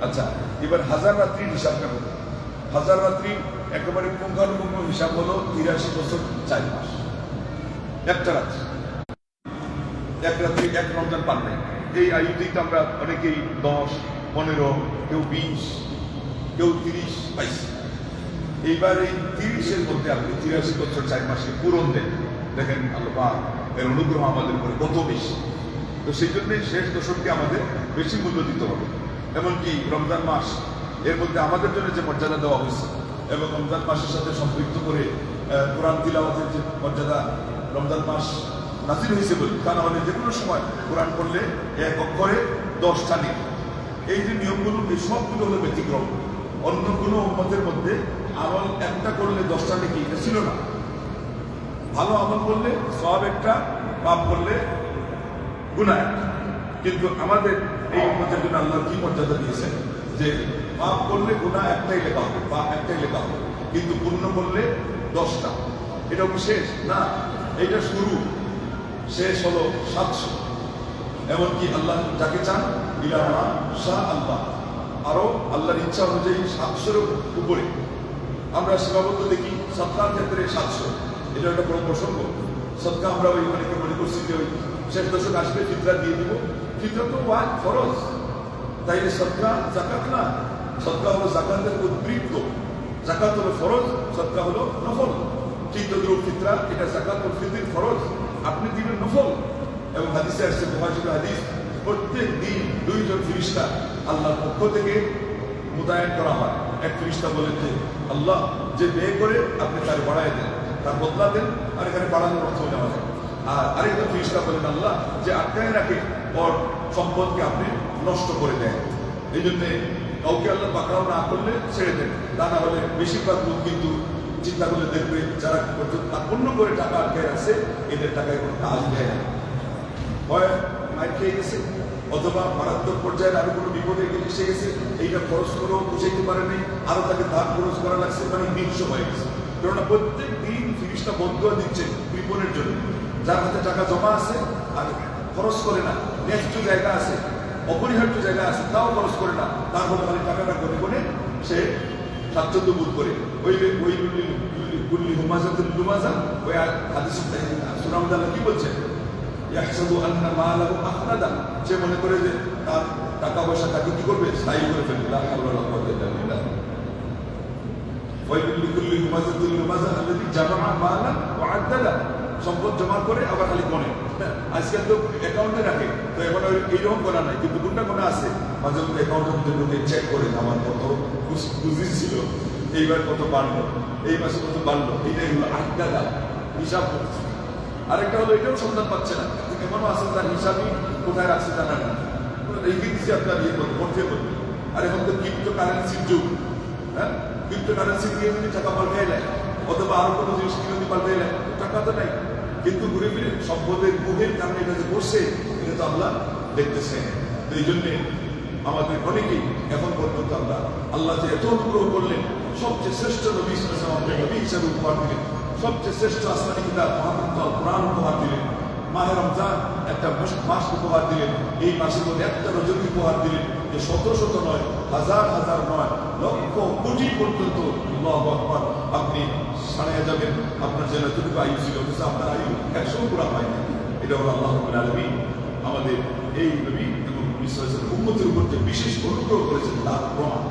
আচ্ছা, এবার হাজার রাত্রির হিসাবটা হলো, হাজার রাত্রি একেবারে পুঙ্খানুপুঙ্খ হিসাব হলো 83 বছর 4 মাস। একটা রাত্রি, এক রাত্রি এক রমজান পান নাই। এই আয়ুতেই তো আমরা অনেকেই 10, 15, কেউ 20, কেউ 30 পাইছি। এইবার এই 30-এর মধ্যে আপনি 83 বছর 4 মাসে পূরণ দেন, দেখেন আল্লাহ এর অনুগ্রহ আমাদের উপরে কত বেশি। তো সেই জন্য শেষ দশককে আমাদের বেশি মূল্য দিতে হবে। এমনকি রমজান মাস এর মধ্যে আমাদের জন্য যে মর্যাদা দেওয়া হয়েছে এবং রমজান মাসের সাথে সম্পৃক্ত করে কোরআন তিলাওয়াতের যে মর্যাদা রমজান মাস নাজিল হয়েছে বলি, তা না হলে যে কোনো সময় কোরআন পড়লে এক অক্ষরে 10টা নেই। এই যে নিয়মগুলো, এই সবগুলো হলো ব্যতিক্রম। অন্য কোনো উম্মতের মধ্যে আমল একটা করলে 10টা নেকি এটা ছিল না। ভালো আমল করলে সব একটা, পাপ করলে গুনাহ একটা। কিন্তু আমাদের এই উম্মতের জন্য আল্লাহ কি মর্যাদা দিয়েছেন যে পাপ করলে গুনাহ একটাই লেখা হবে, পাপ একটাই লেখা হবে, কিন্তু পুণ্য করলে 10টা। এটা কি শেষ না, এটা শুরু, শেষ হলো 700। এমনকি আল্লাহ যাকে চান ইলামা শাহ আল্লাহ, আরো আল্লাহর ইচ্ছা অনুযায়ী 700-এর উপরে। আমরা সীমাবদ্ধ দেখি সৎকার ক্ষেত্রে 700, এটা একটা বড় প্রসঙ্গ। সৎকা আমরা ওই অনেকে মনে করছি যে ওই শেষ দশক আসবে ফিতরা দিয়ে দিব, ফিতরা তো ওয়াজ ফরজ, তাইলে সৎকা জাকাত না। সৎকা হলো জাকাতের উদ্বৃত্ত, জাকাত হলো ফরজ, সৎকা হলো নফল। ঠিক তদ্রুপ ফিতরা, এটা জাকাতুল ফিতর ফরজ, আপনি দিবেন নফল। এবং হাদিসে আসছে, বুখারী হাদিস, প্রত্যেক দিন 2 জন ফেরেশতা আল্লাহর পক্ষ থেকে মোতায়েন করা হয়। এক ফেরেশতা বলেন যে আল্লাহ যে ব্যয় করে আপনি তার বাড়ায় দেন, তার বদলা দেন, আর এখানে বাড়ানোর অর্থ নেওয়া যায়। আর আরেকজন ফেরেশতা বলেন আল্লাহ যে আটকায় রাখে ওর সম্পদকে আপনি নষ্ট করে দেন। এই জন্যে কাউকে আল্লাহ পাকড়াও না করলে ছেড়ে দেন, তা না হলে বেশিরভাগ লোক কিন্তু চিন্তা করলে দেখবে যারা পূর্ণ করে টাকা আটকায় রাখছে এদের টাকায় কোনো কাজ দেয় না, হয় মাইর খেয়ে গেছে অথবা মারাত্মক পর্যায়ে আরো কোনো বিপদে এসে গেছে, এইটা খরচ করেও বুঝাইতে পারেনি, আরো তাকে ধার খরচ করা লাগছে, মানে বিংশ হয়ে গেছে। কেননা প্রত্যেক দিন ফিরিস্তা বদুয়া দিচ্ছে বিপদের জন্য। যার হাতে টাকা জমা আছে আর খরচ করে না, নেক্সট জায়গা আছে, অপরিহার্য জায়গা আছে, তাও খরচ করে না, তার ফলে মানে টাকাটা করে করে সে স্বাচ্ছন্দ্য বোধ করে। ওই গুল্লি হুমাজাতুল লুমাজা, ওই হাদিস সুনামদাল্লাহ কি বলছে, ইয়াহসাবু আন্না মালাহু আখলাদা, সে মনে করে যে তার টাকা পয়সা তাকে কি করবে, স্থায়ী করে ফেলবে। লা হাওলা ওয়ালা কুওয়াতা ইল্লা বিল্লাহ। ওই গুল্লি হুমাজাতুল লুমাজা আল্লাযী জামাআ মালান ওয়া আদ্দাদা, সম্পদ জমা করে আবার খালি গণে। আজকাল তো অ্যাকাউন্টে রাখে, তো এখন এইরকম করা নাই, কিন্তু কোনটা কোনা আছে মাঝে মধ্যে অ্যাকাউন্টের মধ্যে ঢুকে চেক করে আমার কত পুঁজি ছিল, এইবার কত বাড়লো, এই মাসে কত বাড়লো, এটাই হলো আড্ডা হিসাব করছে। আরেকটা হলো এটাও সন্ধান পাচ্ছে না, কেমন আছে তার হিসাবই কোথায় রাখছে জানা না, রেখে দিচ্ছে আপনার ইয়ে করতে করতে। আর এখন তো ক্রিপ্টো কারেন্সির যুগ, হ্যাঁ, ক্রিপ্টো কারেন্সি দিয়ে যদি টাকা পাল্টাই নেয় অথবা আরো কোনো জিনিস কিনে যদি পাল্টাই নেয়, টাকা তো নাই, কিন্তু ঘুরে ফিরে সম্পদের মুখের কারণে এটা যে করছে এটা তো আল্লাহ দেখতেছেন। তো এই জন্যে আমাদের অনেকেই এখন পর্যন্ত আল্লাহ যে এত অনুগ্রহ করলেন, সবচেয়ে শ্রেষ্ঠ নবী আমাদের নবী হিসাবে উপহার দিলেন, সবচেয়ে শ্রেষ্ঠ আসমানি কিতাব মহাগ্রন্থ কোরআন উপহার দিলেন, মাহে রমজান একটা মাস উপহার দিলেন, এই মাসের মধ্যে একটা রজনী উপহার দিলেন, যে শত শত নয়, হাজার হাজার নয়, লক্ষ কোটি পর্যন্ত আল্লাহু আকবার আপনি সানিয়ে যাবেন। আপনার যে যতটুকু আয়ু ছিল আপনার আয়ু 100 পুরা হয় না। এটা হলো আল্লাহ রাব্বুল আলামিন আমাদের এই নবী এবং বিশ্বাসের উম্মতের উপর যে বিশেষ অনুগ্রহ করেছেন তার প্রমাণ।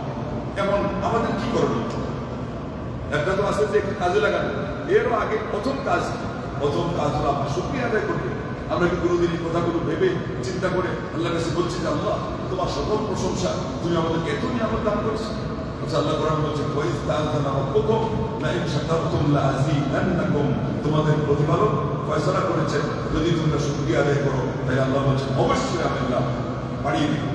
এমন আমাদের কি করণীয়? একটা তো আছে যে কাজে লাগানো, এরও আগে প্রথম কাজ হলো আপনার শুকরিয়া আদায় করবে। আমরা কি কোনোদিন এই কথাগুলো ভেবে চিন্তা করে আল্লাহর কাছে বলছি যে আল্লাহ তোমার সকল প্রশংসা, তুমি আমাদেরকে এত নিয়ামত দান করেছো। আল্লাহ কোরআন বলছে তোমাদের প্রতিপালক ফয়সালা করেছেন যদি তোমরা শুকরিয়া আদায় করো, তাই আল্লাহ বলছেন অবশ্যই আমি আল্লাহ বাড়িয়ে দিই।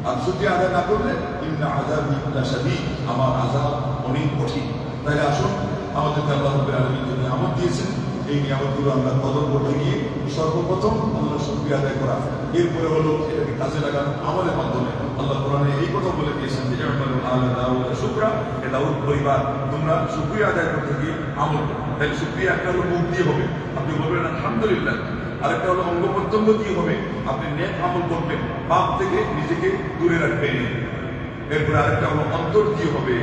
আর শুকরিয়া আদায় না করলে ইন্না আযাবি লাশাদীদ, আমার আযাব অনেক কঠিন। তাহলে আসুন আমাদেরকে আল্লাহ রাব্বুল আলামিন যে নিয়ামত দিয়েছেন এই নিয়ামতগুলো আমরা কদর করতে গিয়ে সর্বপ্রথম আল্লাহ শুকরিয়া আদায় করা, এরপরে হলো এটাকে কাজে লাগানো আমলের মাধ্যমে। আল্লাহ কোরআনে এই কথা বলে দিয়েছেন যে শুকরা, এ দাউদ পরিবার তোমরা শুকরিয়া আদায় করতে গিয়ে আমল করো। তাই শুকরিয়া একটা হলো মুখ দিয়ে হবে, আপনি বলবেন আলহামদুলিল্লাহ। আরেকটা হলো অঙ্গ প্রত্যঙ্গ দিয়ে হবে, আপনি নেক আমল করবেন, পাপ থেকে নিজেকে দূরে রাখবেন। এরপরে আরেকটা হলো অন্তর কি হবে।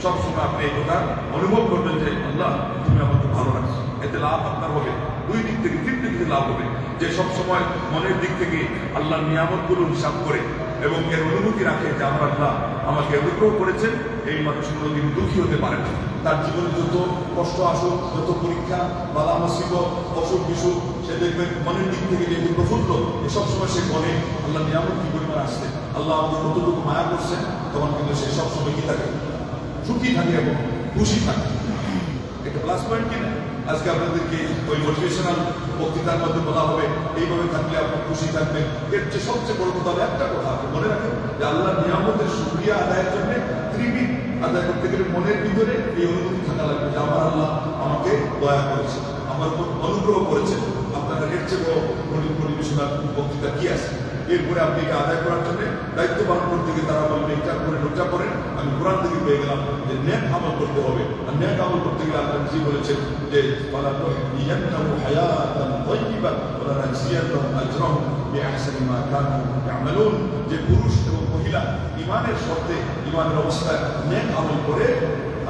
সবসময় আপনি এই কথা অনুভব করবেন যে আল্লাহ তুমি আমাকে ভালো রাখছো, এতে লাভ আপনার হবে দুই দিক থেকে, তিন দিক থেকে লাভ হবে। যে সবসময় মনের দিক থেকে আল্লাহর নিয়ামতগুলো হিসাব করে এবং এর অনুভূতি রাখে যে আমার আল্লাহ আমাকে অনুগ্রহ করেছেন, এই মানুষগুলো কিন্তু দুঃখী হতে পারে না। তার জীবনে যত কষ্ট আসুক, যত পরীক্ষা, বালা মুসিবত, অসুখ বিসুখ, সে দেখবেন মনের দিক থেকে যেহেতু প্রফুল্ল, সবসময় সে মনে আল্লাহ নিয়ামত কি পরিমাণ আসছে, আল্লাহ আমাদের কতটুকু মায়া করছেন, তখন কিন্তু সে সবসময় কি থাকে, সুখী থাকে এবং খুশি থাকে। একটা প্লাস পয়েন্ট কিনা আজকে আপনাদেরকে ওই মোটিভেশনাল বক্তৃতার মধ্যে বলা হবে এইভাবে থাকলে আপনার খুশি থাকবেন। এর চেয়ে সবচেয়ে বড় কথা একটা কথা আপনি মনে রাখেন যে আল্লাহ নিয়ামতের শুকরিয়া আদায়ের জন্য ত্রিবিধ আদায় করতে গেলে মনের ভিতরে এই অনুভূতি থাকা লাগবে যে আমার আল্লাহ আমাকে দয়া করেছে, আমার উপর অনুগ্রহ করেছেন। আপনারা এর চেয়ে বড় মোটিভেশনাল বক্তৃতা কি আছে? এরপরে আপনি এটা আদায় করার জন্য দায়িত্ব পালন করতে গিয়ে তারা বলবে এটা করে রোজা করেন। আমি কোরআন থেকে পেয়ে গেলাম যে ন্যাক আমল করতে হবে, আর ন্যাক আমল করতে গেলে আল্লাহ জি বলেছেন যে যে পুরুষ এবং মহিলা ইমানের শর্তে, ইমানের অবস্থায় ন্যাক আমল করে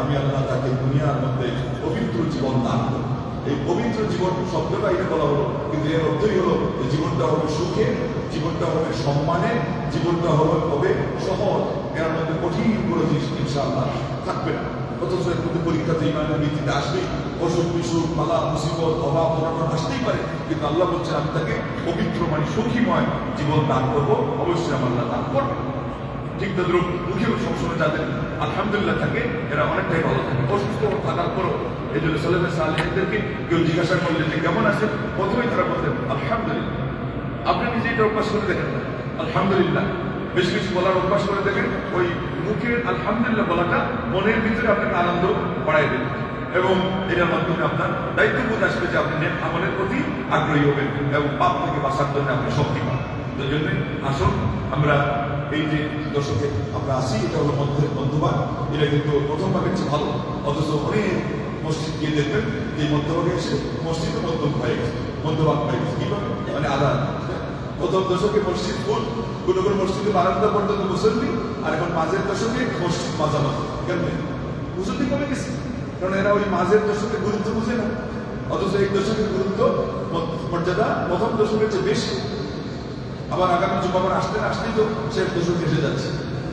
আমি আল্লাহ তাকে দুনিয়ার মধ্যে পবিত্র জীবন দান করব। এই পবিত্র জীবন শব্দটা এটা বলা হলো, কিন্তু এর অর্থই হলো যে জীবনটা হবে সুখে, জীবনটা হবে সম্মানে, জীবনটা হবে সহজ। এর মধ্যে কঠিন কোনো জিনিস ইনশাআল্লাহ থাকবে না। অথচ এর মধ্যে পরীক্ষাতে ইমানের ভিত্তিতে আসবেই, অসুখ বিসুখ, মালা মুসিবত, অভাব অনটন আসতেই পারে, কিন্তু আল্লাহ বলছেন আমি তাকে পবিত্র মানে সুখীময় জীবন দান করবো। অবশ্যই আমার আল্লাহ দান করবে। ঠিক তদ্রুপ মুখে সবসময় যাদের আলহামদুলিল্লাহ থাকে এরা অনেকটাই ভালো থাকে। অসুস্থ থাকার পরও এই জন্য সালেফে সালেহদেরকে কেউ জিজ্ঞাসা করলে যে কেমন আছেন, প্রথমেই তারা বলতেন আলহামদুলিল্লাহ। আপনি নিজে এটা অভ্যাস করে দেখেন না, আলহামদুলিল্লাহ বেশি বেশি বলার অভ্যাস করে দেখেন। ওই মুখের আলহামদুলিল্লাহ বলাটা মনের ভিতরে আপনাকে আনন্দ বাড়াই দেবে এবং এটার মাধ্যমে আপনার দায়িত্ববোধ আসবে যে আপনি আমলের প্রতি আগ্রহী হবেন এবং পাপ থেকে বাঁচার জন্য আপনি শক্তি পান। এই জন্য আসুন আমরা এই যে দশকে আমরা আসি, এটা হলো মধ্যভাগ। এটা কিন্তু প্রথম ভাগের চেয়ে ভালো। অথচ অনেক মসজিদ গিয়ে দেখবেন যে মধ্যভাগে এসে মসজিদে মধ্যম হয়ে গেছে, মধ্যভাগ হয়ে গেছে। কিভাবে? মানে আদান প্রথম দশকে মসজিদ ফুল, কোনো কোনো মসজিদে বারান্দা পর্যন্ত মুসল্লি, আর এখন মাঝের দশকে মসজিদ মাঝামাঝি। কেন মুসল্লি কমে গেছে? কারণ এরা ওই মাঝের দশকের গুরুত্ব বুঝে না। অথচ এই দশকের গুরুত্ব মর্যাদা প্রথম দশকের চেয়ে বেশি। আবার আগামী যুবকরা আসতে না আসতেই তো শেষ দশক এসে যাচ্ছে।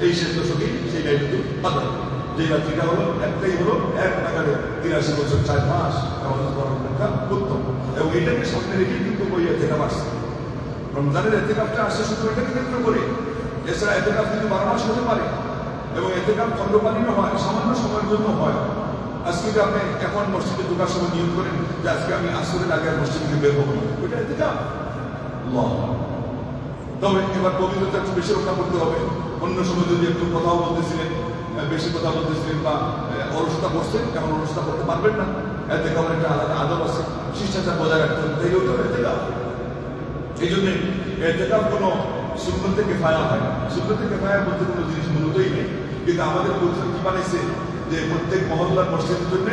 এই শেষ দশকেই সেই দায়িত্ব পালন, যে রাত্রিটা হলো একটাই হলো এক নাগারে 83 বছর 4 মাস আমাদের পরম্পরা উত্তম। এবং এটাকে সামনে রেখেই কিন্তু ওই এতেকাফ আসছে। রমজানের এতেকাফটা আসছে শুধু এটাকে কেন্দ্র করে। এছাড়া এতেকাফ কিন্তু 12 মাস হতে পারে এবং এতেকাফ খণ্ডকালীন হয়, সামান্য সময়ের জন্য হয়। আজকে যে আপনি এখন মসজিদে ঢোকার সময় নিয়োগ করেন যে আজকে আমি আসরের আগে আর মসজিদ থেকে বের হবো না, ওইটা এতেকাফ। তবে এবার পবিত্রতা একটু বেশি রক্ষা করতে হবে। অন্য সময় যদি একটু কথাও বলতেছিলেন, বেশি কথা বলতেছিলেন বা অলসতা করছেন, এখন অলসতা করতে পারবেন না। এতে কেমন একটা আলাদা আদব আছে, শিষ্টাচার বজায় রাখতে হবে। তাই হতে হবে এতেকাফ। এই জন্য এতেকাফ কোনো সুন্নত থেকে ফায়া হয় না। সুন্নত থেকে ফায়া বলতে কোনো জিনিস মূলতই নেই, কিন্তু আমাদের পরিচয় কি বানাইছে যে প্রত্যেক মহল্লার মসজিদের জন্য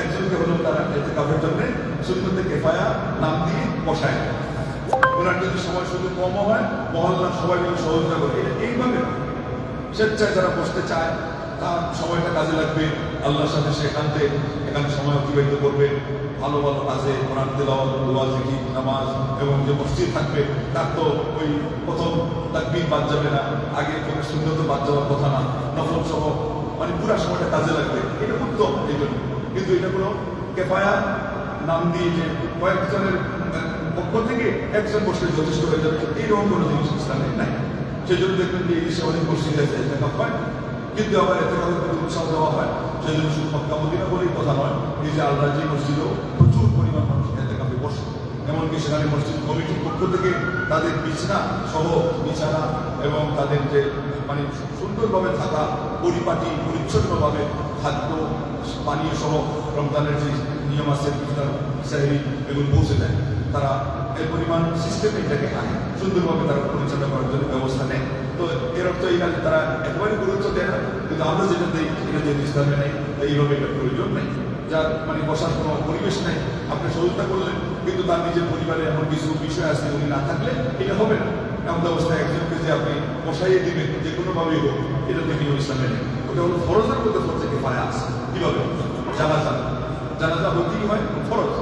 একজনকে হলো তারা এতেকাফের জন্য সুন্নত থেকে ফায়া নাম দিয়ে বসায়। ওনার যদি সময় শুধু কমও হয়, মহল্লার সবাই মিলে সহযোগিতা করে। এইভাবে স্বেচ্ছায় যারা বসতে চায় তার সময়টা কাজে লাগবে, আল্লাহর সাথে এখানে সময় অতিবাহিত করবে ভালো ভালো কাজে, কোরআন তেলাওয়াত, দোয়া, জিকির, নামাজ। এবং যে মসজিদ থাকবে তার তো ওই প্রথম তাকবীর বাদ যাবে না, আগে কোনো সুন্নত বাদ যাওয়ার কথা না, নফল সহ মানে পুরা সময়টা কাজে লাগবে। এটা উত্তম এই জন্য। কিন্তু এটা কোনো কেফায়া নাম দিয়ে যে কয়েকজনের পক্ষ থেকে একজন বসলে যথেষ্ট হয়ে যাবে, এইরকম কোনো জিনিস ইসলামে নাই। সেই জন্য দেখবেন যে এই দেশে অনেক মসজিদ আছে এতেকাফ হয়, কিন্তু আবার এতেকাফের প্রতি উৎসাহ দেওয়া হয়। সেই জন্য শুধু মক্কা মদিনা বলেই কথা নয়, এই যে আল্লাহ যে মসজিদেও প্রচুর পরিমাণ মানুষ এতেকাফে বসে। এমনকি সেখানে মসজিদ কমিটির পক্ষ থেকে তাদের বিছানা এবং তাদের যে মানে সুন্দরভাবে থাকা, পরিপাটি পরিচ্ছন্নভাবে খাদ্য পানীয় সহ রমজানের যে নিয়ম আছে, ইফতার সাহরি এগুলো পৌঁছে দেয়। তারা এই পরিমাণ সিস্টেমে এটাকে আনে, সুন্দরভাবে তারা পরিচালনা করার জন্য ব্যবস্থা নেয়। তো এর অর্থ এই না যে তারা একেবারে গুরুত্ব দেয় না, কিন্তু আমরা যেটা দিই এটা যেহেতু ইসলামে নেই, এইভাবে এটা প্রয়োজন নেই। যার মানে বসার কোনো পরিবেশ নেই, আপনি সহযোগিতা করলেন, কিন্তু তার নিজের পরিবারে এমন কিছু বিষয় আছে উনি না থাকলে এটা হবে না। এমন অবস্থায় একজনকে যে আপনি বসাইয়ে দিবেন যে কোনোভাবেই হোক, এটা তো নিয়ম ইসলামে নেই। ওটা হলো ফরজের মধ্যে ফরজে কিফায়া আছে। কিভাবে? জানাজা, জানাজা হইতেই হয় ফরজ,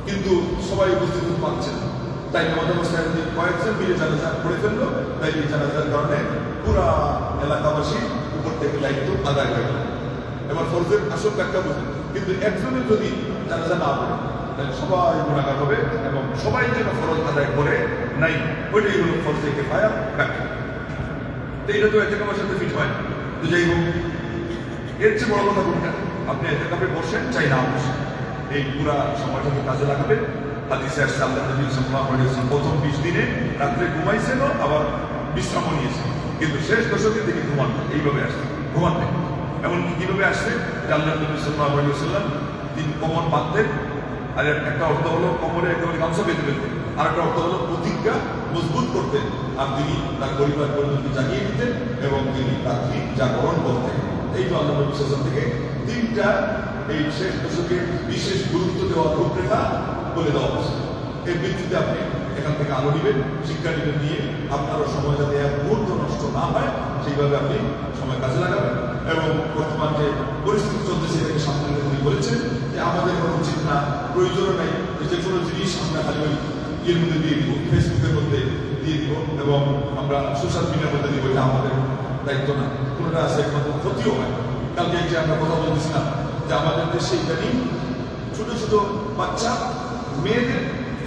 কিন্তু সবাই উপস্থিত হতে পারছে না, তাই এমন অবস্থায় যদি কয়েকজন মিলে জানাজা করে ফেললো, তাই এই জানাজার কারণে পুরা এলাকাবাসী উপর থেকে দায়িত্ব আদায় হয়ে গেল। এবার ফরজের আসল ব্যাখ্যা বুঝুন, কিন্তু একজনের যদি জানাজা না পড়ে তাহলে সবাই গুণাগার হবে এবং সবাই যেন ফরজ আদায় করে নাই, ওইটাই হলো ফরজে কিফায়া ব্যাখ্যা। তো এটা তো এতেকাফের সাথে ফিট হয়। তো যাই হোক, এর চেয়ে বড় কথা কোনটা? আপনি এতেকাফে বসেন চাই না বসেন, এই পুরা সময়টাকে কাজে লাগাবেন। হাদিসে আসছে আল্লাহ নবী সাল্লাল্লাহু আলাইহি ওয়াসাল্লাম প্রথম 20 দিনে রাত্রে ঘুমাইছেন, আবার বিশ্রামও নিয়েছেন, কিন্তু শেষ দশকের দিকে ঘুমান না। এইভাবে আসছে, ঘুমান নেই। এমনকি কিভাবে আসছে যে আল্লাহ নবী সাল্লাল্লাহু আলাইহি ওয়াসাল্লাম তিনি কোমর বাঁধতেন, আর একটা অর্থ হলো কোমরে একেবারে গামছা বেঁধে ফেলতেন, আর একটা অর্থ হলো প্রতিজ্ঞা মজবুত করতেন, আর তিনি তার পরিবার পরিজনকে জাগিয়ে দিতেন এবং তিনি রাত্রি জাগরণ করতেন। এই তো আল্লাহ নবী সাল্লাল্লাহু থেকে তিনটা এই শেষ দশকে বিশেষ গুরুত্ব দেওয়ার রূপরেখা বলে দেওয়া হচ্ছে। এর ভিত্তিতে আপনি এখান থেকে আলো নেবেন, শিক্ষা নেবেন, নিয়ে আপনারও সময় যাতে এক মুহূর্ত নষ্ট না হয় সেইভাবে আপনি সময় কাজে লাগাবেন। এবং বর্তমান যে পরিস্থিতি চলতেছে এটাকে সামনে রেখে উনি বলেছেন যে আমাদের কোনো উচিত না, প্রয়োজনও নেই যে কোনো জিনিস আমরা খালি ওই ইয়ের মধ্যে দিয়ে দিব, ফেসবুকের মধ্যে দিয়ে দিব এবং আমরা সোশ্যাল মিডিয়ার মধ্যে দিব, এটা আমাদের দায়িত্ব না। কোনোটা আছে একমাত্র ক্ষতিও হয়। কালকে যে আমরা কথা বলতেছিলাম যে আমাদের দেশে ইদানিং ছোট ছোট বাচ্চা মেয়েদের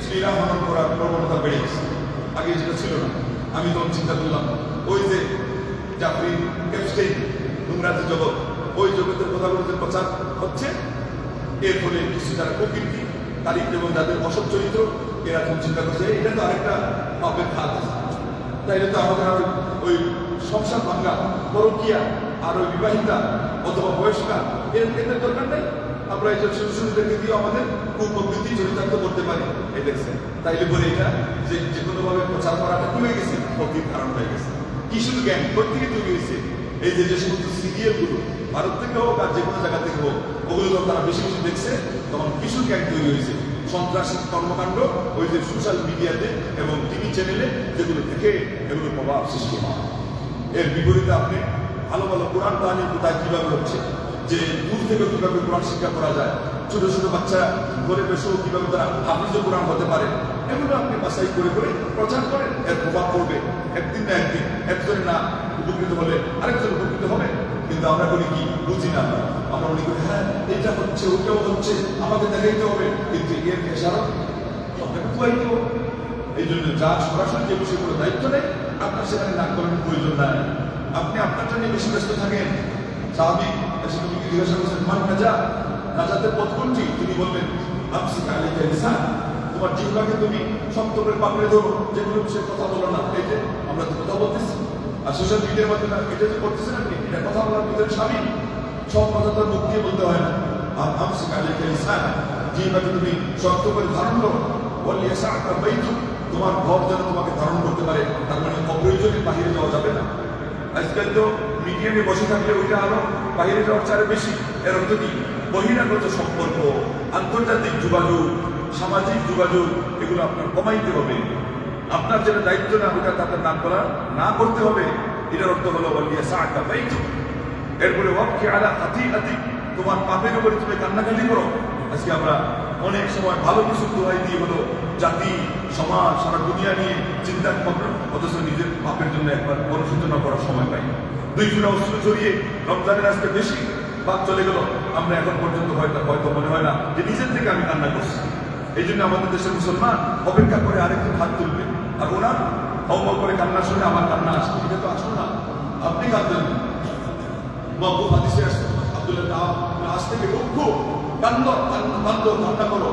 শ্রীরাম হনন করার প্রবণতা বেড়ে গেছে, আগে যেটা ছিল না। আমি তখন চিন্তা করলাম ওই যে জাফরি ক্যাপস্টেইন নোংরাতে জগৎ, ওই জগতের কথাগুলো যে প্রচার হচ্ছে, এর ফলে কিছু যারা প্রকৃতি তারিখ এবং যাদের অসৎ চরিত্র, এরা তখন চিন্তা করছে এটা তো আরেকটা পাপের খাত আছে, তাই এটা তো আমাদের আর ওই সংসার ভাঙ্গা, পরকিয়া আর ওই বিবাহিতা অথবা বয়স্কা এদের দরকার নেই। আমরা এই যে শিশুদেরকে দিয়ে আমাদের কুপ্রবৃত্তি চরিতার্থ করতে পারি। এই দেখছেন, তাইলে বলে এটা যে কোনোভাবে প্রচার করাটা কি হয়ে গেছে, ক্ষতির কারণ হয়ে গেছে। কিশোর গ্যাং প্রত্যেকে তৈরি হয়েছে। এই যে সমস্ত সিরিয়ালগুলো ভারত থেকে হোক আর যে কোনো জায়গা থেকে হোক, ওগুলো যখন তারা বেশি বেশি দেখছে তখন কিশোর গ্যাং তৈরি হয়েছে। সন্ত্রাসী কর্মকাণ্ড ওই যে সোশ্যাল মিডিয়াতে এবং টিভি চ্যানেলে যেগুলো থেকে এগুলো প্রভাব সৃষ্টি হয়। এর বিপরীতে আপনি ভালো ভালো কোরআন কাহিনী কোথায় কিভাবে হচ্ছে, যে দূর থেকে কিভাবে কোরআন শিক্ষা করা যায়, ছোট ছোট বাচ্চা ঘরে বসেও কিভাবে তারা হাফিজ কোরআন হতে পারে, এগুলো আপনি বাছাই করে করে প্রচার করেন। এর প্রভাব পড়বে একদিন না একদিন, একজন না উপকৃত হলে আরেকজন উপকৃত হবে। কিন্তু আমরা করি কি, বুঝি না। আমরা মনে করি হ্যাঁ এটা হচ্ছে ওইটাও হচ্ছে, আমাকে দেখাইতে হবে, কিন্তু এর খেসারত আপনাকে খুয়াইতে হবে। এই জন্য যা সরাসরি যে বিষয়গুলো দায়িত্ব নেই আপনার সেখানে নাক করার প্রয়োজন নাই। আপনি আপনারটা নিয়ে বেশি ব্যস্ত থাকেন। স্বাভাবিক এসে তুমি জিজ্ঞাসা করছেন মান নাজা, নাজাতের পথ কোনটি? তিনি বললেন আমসিকা আলাইকা লিসান, তোমার জিহ্বাকে তুমি শক্ত করে পাকড়ে ধরো, যেগুলো বিষয়ে কথা বলো না। এই যে আমরা তো কথা বলতেছি, আর সোশ্যাল মিডিয়ার মাধ্যমে এটা যে করতেছেন আপনি, এটা কথা বলার ভিতরে স্বামী সব কথা তো মুখ দিয়ে বলতে হয় না। আর আমসিকা আলাইকা লিসান, জিহ্বাকে তুমি শক্ত করে ধারণ করো। বলি এসা একটা বৈধ, তোমার ঘর যেন তোমাকে ধারণ করতে পারে, তার মানে অপ্রয়োজনে বাহিরে যাওয়া যাবে না। আজকাল তো মিডিয়ামে বসে থাকলে ওইটা আরো বাহিরে যাওয়ার চারে বেশি। এর অর্থ কি, বহিরাগত সম্পর্ক, আন্তর্জাতিক যোগাযোগ, সামাজিক যোগাযোগ, এগুলো আপনার কমাইতে হবে। আপনার যেটা দায়িত্ব না ওটা তাদের নাম করা না করতে হবে। এটার অর্থ হলো এরপরে তোমার পাপের উপরে তুমি কান্নাকাটি করো। আজকে আমরা অনেক সময় ভালো কিছু দোহাই দিয়ে হলো জাতি, সমাজ, সারা দুনিয়া নিয়ে চিন্তা ভাবনা, অথচ নিজের পাপের জন্য একবার অনুশোচনা করার সময় পাই। দুই ফোঁটা অস্ত্র জড়িয়ে রমজানের আজকে বেশি বাদ চলে গেল, আমরা এখন পর্যন্ত হয়তো মনে হয় না যে নিজের থেকে আমি কান্না করছি। এই জন্য আমাদের দেশের মুসলমান অপেক্ষা করে আরেকদিন হাত তুলবে, আর ওনার হম করে কান্না শুনে আমার কান্না আসবে। এটা তো আসলো না, আপনি কাঁদবেন। মহবুব হাদিসে আসছে আব্দুল্লাহ আজ থেকে রুখো, কান্না করো।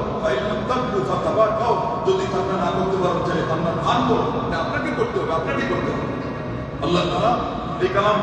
যদি কান্না না করতে পারো তাহলে কান্না ভান করো। আপনাকে করতে হবে, আপনাকে করতে হবে। আল্লাহ তাআলা এই কালাম